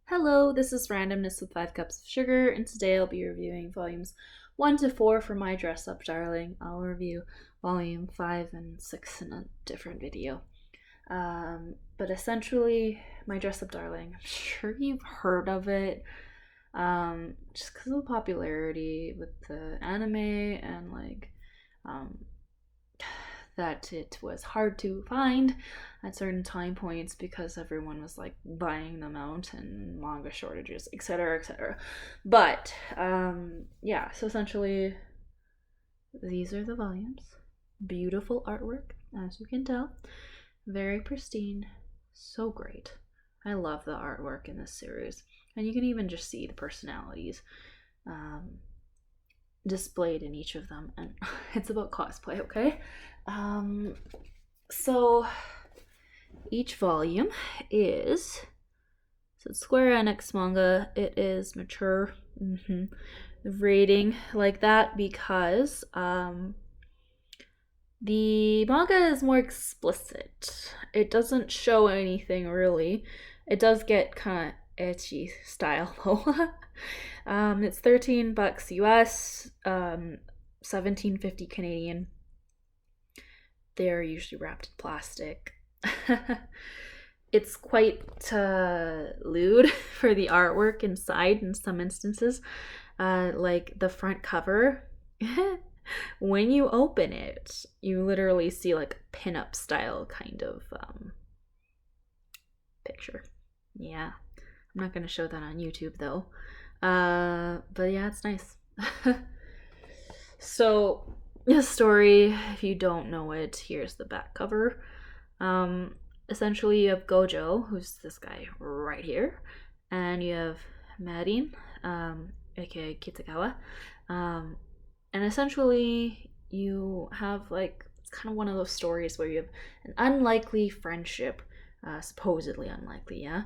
Hello, this is Randomness with 5 Cups of Sugar, and today I'll be reviewing volumes 1 to 4 for My Dress Up Darling. I'll review volume 5 and 6 in a different video. But essentially, My Dress Up Darling, I'm sure you've heard of it, just because of the popularity with the anime and that it was hard to find at certain time points because everyone was like buying them out and manga shortages, etc., etc. But yeah, so essentially these are the volumes. Beautiful artwork, as you can tell. Very pristine. So great. I love the artwork in this series. And you can even just see the personalities displayed in each of them. And it's about cosplay, okay? So each volume is, so it's Square Enix manga. It is mature rating like that because the manga is more explicit. It doesn't show anything really. It does get kind of ecchi style though. It's $13 US, $17.50 Canadian. They're usually wrapped in plastic. It's quite lewd for the artwork inside in some instances. Like the front cover, when you open it, you literally see like a pin-up style kind of picture. Yeah, I'm not going to show that on YouTube though. But yeah, it's nice. So the story, if you don't know it, here's the back cover. Essentially you have Gojo, who's this guy right here, and you have Marin, aka Kitagawa, and essentially you have like, it's kind of one of those stories where you have an unlikely friendship, supposedly unlikely, yeah,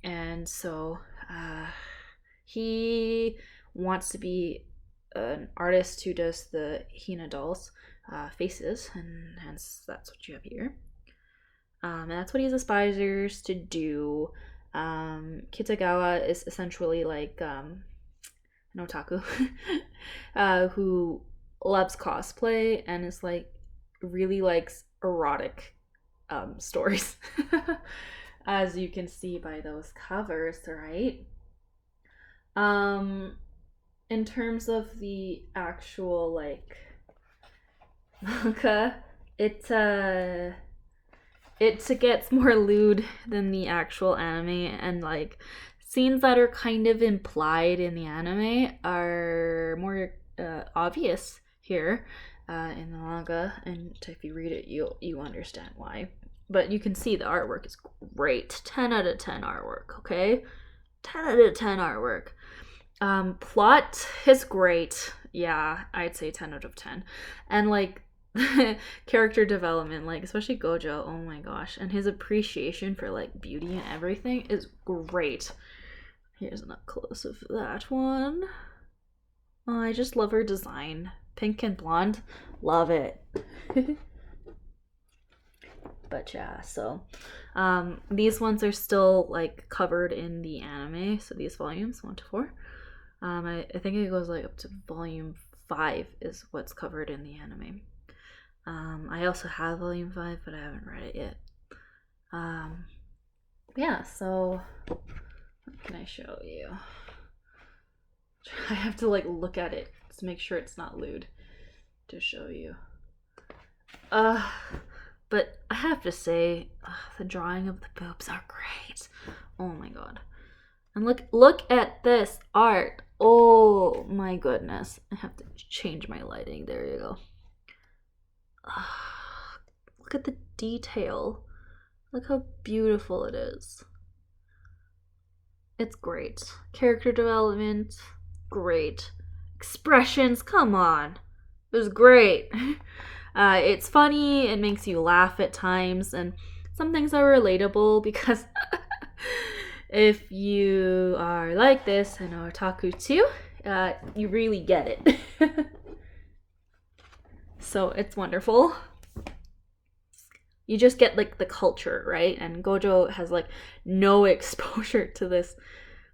and so he wants to be an artist who does the Hina dolls faces, and hence that's what you have here. And that's what he aspires to do. Kitagawa is essentially like an otaku who loves cosplay and is like really likes erotic stories, as you can see by those covers, right? In terms of the actual like manga, it gets more lewd than the actual anime, and like scenes that are kind of implied in the anime are more obvious here in the manga, and if you read it you understand why. But you can see the artwork is great. 10 out of 10 artwork, okay? 10 out of 10 artwork. Plot is great. Yeah, I'd say 10 out of 10. And like character development, like especially Gojo, oh my gosh, and his appreciation for like beauty and everything is great. Here's an up close of that one. Oh, I just love her design. Pink and blonde, love it. But yeah, so these ones are still like covered in the anime, so these volumes 1 to 4. I think it goes like up to volume 5 is what's covered in the anime. I also have volume 5, but I haven't read it yet. Yeah, so what can I show you? I have to like look at it to make sure it's not lewd to show you. But I have to say, the drawing of the boobs are great. Oh my god. And look at this art. Oh my goodness. I have to change my lighting. There you go. Look at the detail. Look how beautiful it is. It's great. Character development, great. Expressions, come on. It was great. It's funny, it makes you laugh at times, and some things are relatable because if you are like this and are otaku too, you really get it. So it's wonderful. you just get like the culture, right? And Gojo has like no exposure to this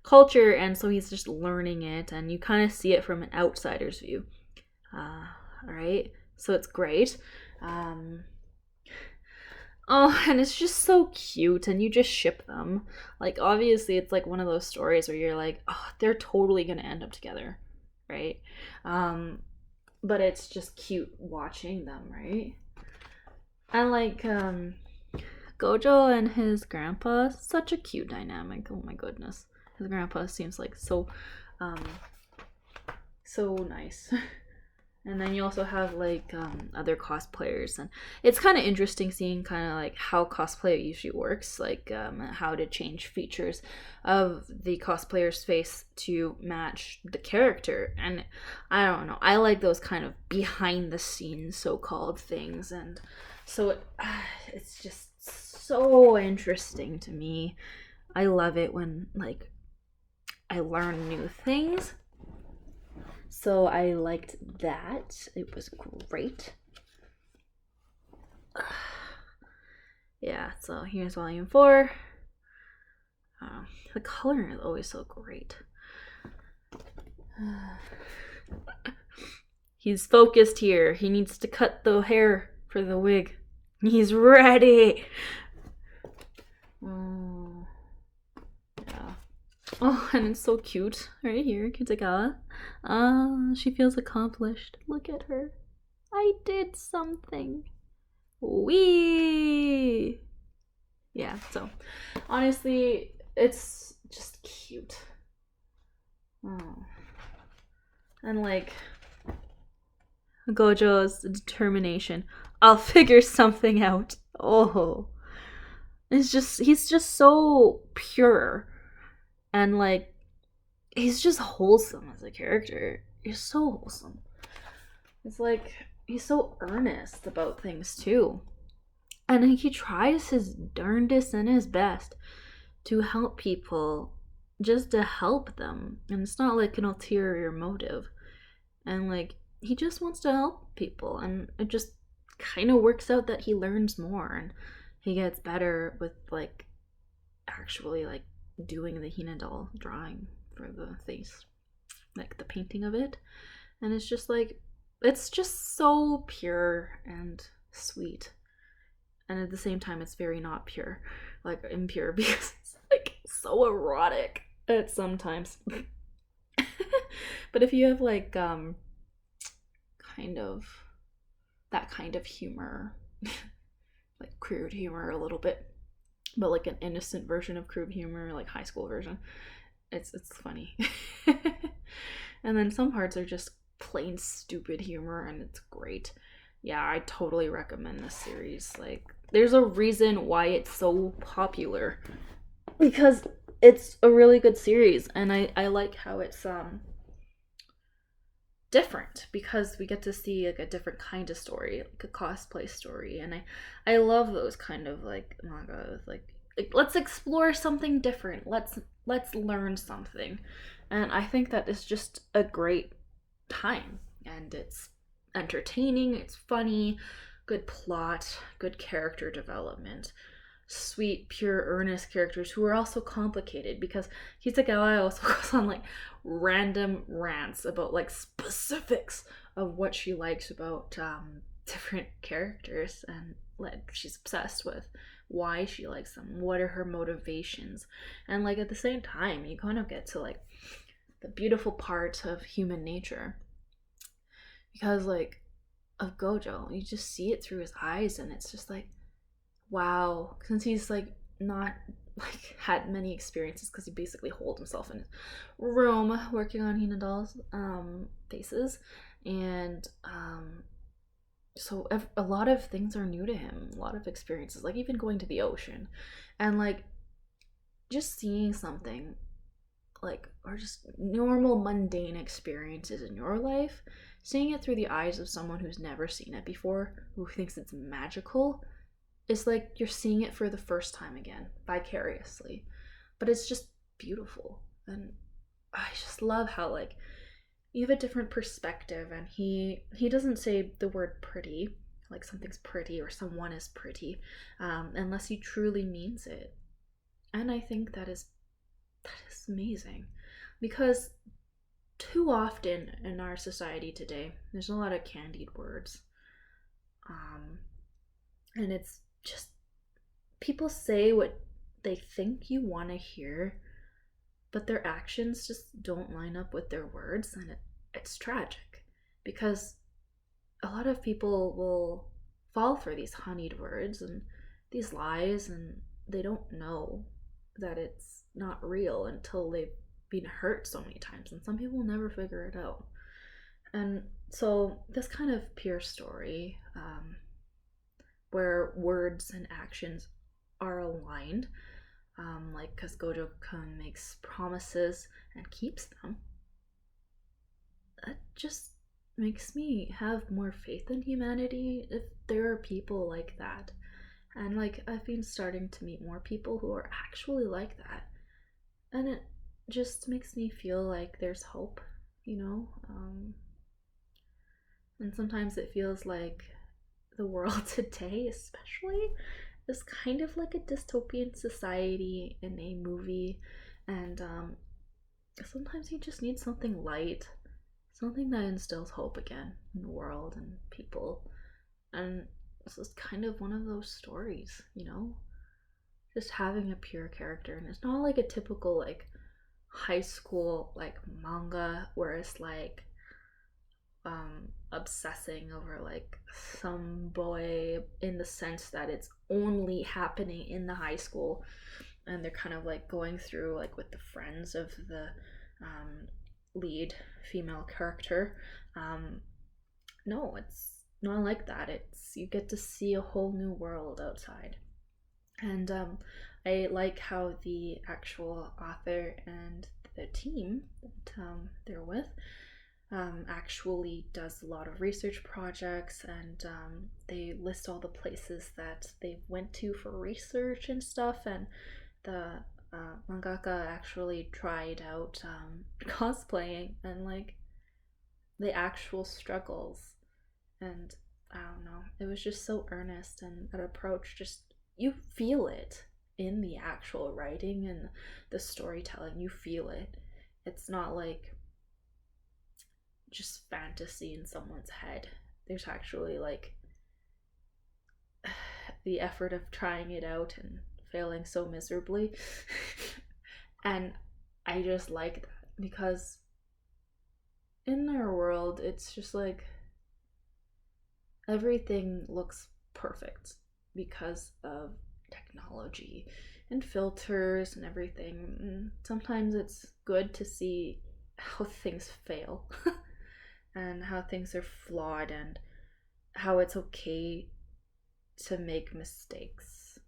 culture, and so he's just learning it, and you kind of see it from an outsider's view. Right? So it's great. Oh, and it's just so cute, and you just ship them. Like, obviously, it's like one of those stories where you're like, oh, they're totally gonna end up together, right? But it's just cute watching them, right? And like, Gojo and his grandpa, such a cute dynamic. Oh my goodness, his grandpa seems like um, so nice. And then you also have like other cosplayers, and it's kind of interesting seeing kind of like how cosplay usually works, like how to change features of the cosplayer's face to match the character. And I don't know, I like those kind of behind the scenes so-called things, and so it's just so interesting to me. I love it when like I learn new things. So I liked that. It was great. Yeah, so here's volume 4. The color is always so great. He's focused here. He needs to cut the hair for the wig. He's ready. Yeah. Oh, and it's so cute. Right here, Kitagawa. She feels accomplished. Look at her. I did something. Wee! Yeah, so honestly, it's just cute. Oh. And like Gojo's determination. I'll figure something out. Oh. He's just so pure. And like he's just wholesome as a character. He's so wholesome. It's like he's so earnest about things too. And he tries his darndest and his best to help people, just to help them. And it's not like an ulterior motive. And like he just wants to help people, and it just kind of works out that he learns more and he gets better with like actually like doing the Hinadol drawing for the face, like the painting of it. And it's just like, it's just so pure and sweet, and at the same time it's very not pure, like impure, because it's like so erotic at sometimes. But if you have like kind of that kind of humor, like crude humor a little bit, but like an innocent version of crude humor, like high school version, it's funny. And then some parts are just plain stupid humor, and it's great. Yeah, I totally recommend this series. Like, there's a reason why it's so popular, because it's a really good series, and I like how it's different, because we get to see like a different kind of story, like a cosplay story. And I love those kind of like manga with like let's explore something different, let's learn something. And I think that is just a great time, and it's entertaining, it's funny, good plot, good character development, sweet, pure, earnest characters who are also complicated, because Kitagawa also goes on like random rants about like specifics of what she likes about different characters, and like she's obsessed with why she likes them, what are her motivations. And like at the same time you kind of get to like the beautiful part of human nature, because like of Gojo, you just see it through his eyes, and it's just like, wow, since he's like not like had many experiences, because he basically holed himself in his room working on Hinadol's faces, and so a lot of things are new to him, a lot of experiences, like even going to the ocean, and like just seeing something like, or just normal mundane experiences in your life, seeing it through the eyes of someone who's never seen it before, who thinks it's magical. It's like you're seeing it for the first time again, vicariously. But it's just beautiful. And I just love how like you have a different perspective, and he doesn't say the word pretty, like something's pretty or someone is pretty, unless he truly means it. And I think that is amazing, because too often in our society today, there's a lot of candied words, um, and it's just people say what they think you want to hear, but their actions just don't line up with their words, and it's tragic, because a lot of people will fall for these honeyed words and these lies, and they don't know that it's not real until they've been hurt so many times, and some people never figure it out. And so this kind of pure story, where words and actions are aligned, like because Gojo-kun makes promises and keeps them, that just makes me have more faith in humanity if there are people like that. And like I've been starting to meet more people who are actually like that, and it just makes me feel like there's hope, you know. And sometimes it feels like the world today, especially, is kind of like a dystopian society in a movie, and sometimes you just need something light, something that instills hope again in the world and people. And this is kind of one of those stories, you know? Just having a pure character. And it's not like a typical, like, high school, like, manga where it's like, obsessing over, like, some boy in the sense that it's only happening in the high school. And they're kind of, like, going through, like, with the friends of the, lead female character. No, it's not like that. It's you get to see a whole new world outside. And I like how the actual author and the team that they're with actually does a lot of research projects, and they list all the places that they went to for research and stuff. And the mangaka actually tried out cosplaying, and like the actual struggles, and I don't know, it was just so earnest, and that approach, just you feel it in the actual writing and the storytelling. You feel it. It's not like just fantasy in someone's head. There's actually like the effort of trying it out and failing so miserably. And I just like that, because in our world it's just like everything looks perfect because of technology and filters and everything. And sometimes it's good to see how things fail and how things are flawed, and how it's okay to make mistakes,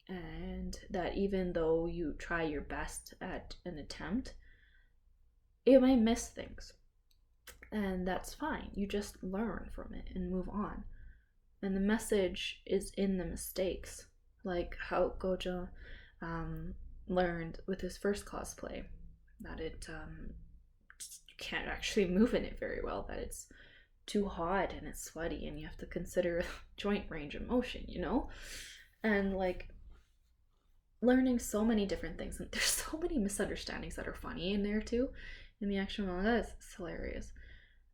and that even though you try your best at an attempt, you might miss things, and that's fine. You just learn from it and move on. And the message is in the mistakes, like how Gojo learned with his first cosplay that it you can't actually move in it very well, that it's too hot and it's sweaty, and you have to consider joint range of motion, you know? And like learning so many different things, and there's so many misunderstandings that are funny in there too. In the actual manga, it's hilarious.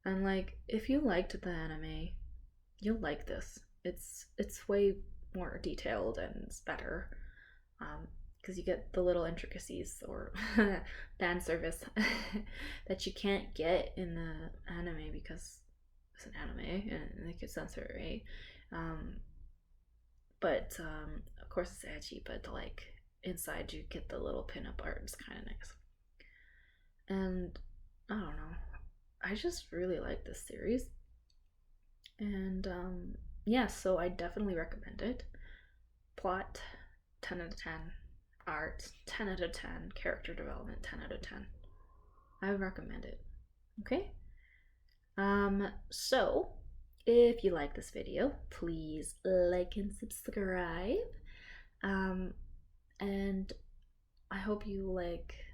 And like if you liked the anime, you'll like this. It's way more detailed and it's better, because you get the little intricacies or fan service that you can't get in the anime, because it's an anime and they could censor it, right? But of course it's edgy, but like inside you get the little pinup art. It's kind of nice. And I don't know, I just really like this series. And yeah, so I definitely recommend it. Plot 10 out of 10, art 10 out of 10, character development 10 out of 10. I would recommend it. Okay? So if you like this video, please like and subscribe. And I hope you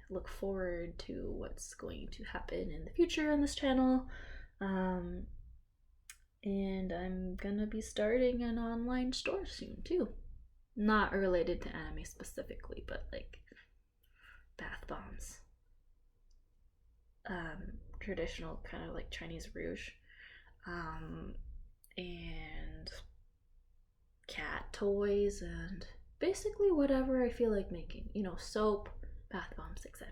look forward to what's going to happen in the future on this channel. And I'm gonna be starting an online store soon too. Not related to anime specifically, but like bath bombs. Traditional kind of like Chinese rouge. Um, and cat toys and basically whatever I feel like making. Soap, bath bombs, etc.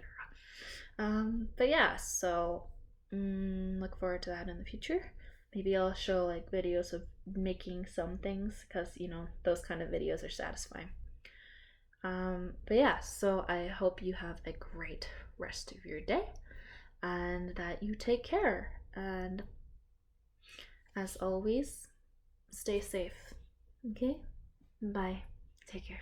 But yeah, so look forward to that in the future. Maybe I'll show like videos of making some things because those kind of videos are satisfying. But yeah, so I hope you have a great rest of your day and that you take care. And as always, stay safe. Okay? Bye. Take care.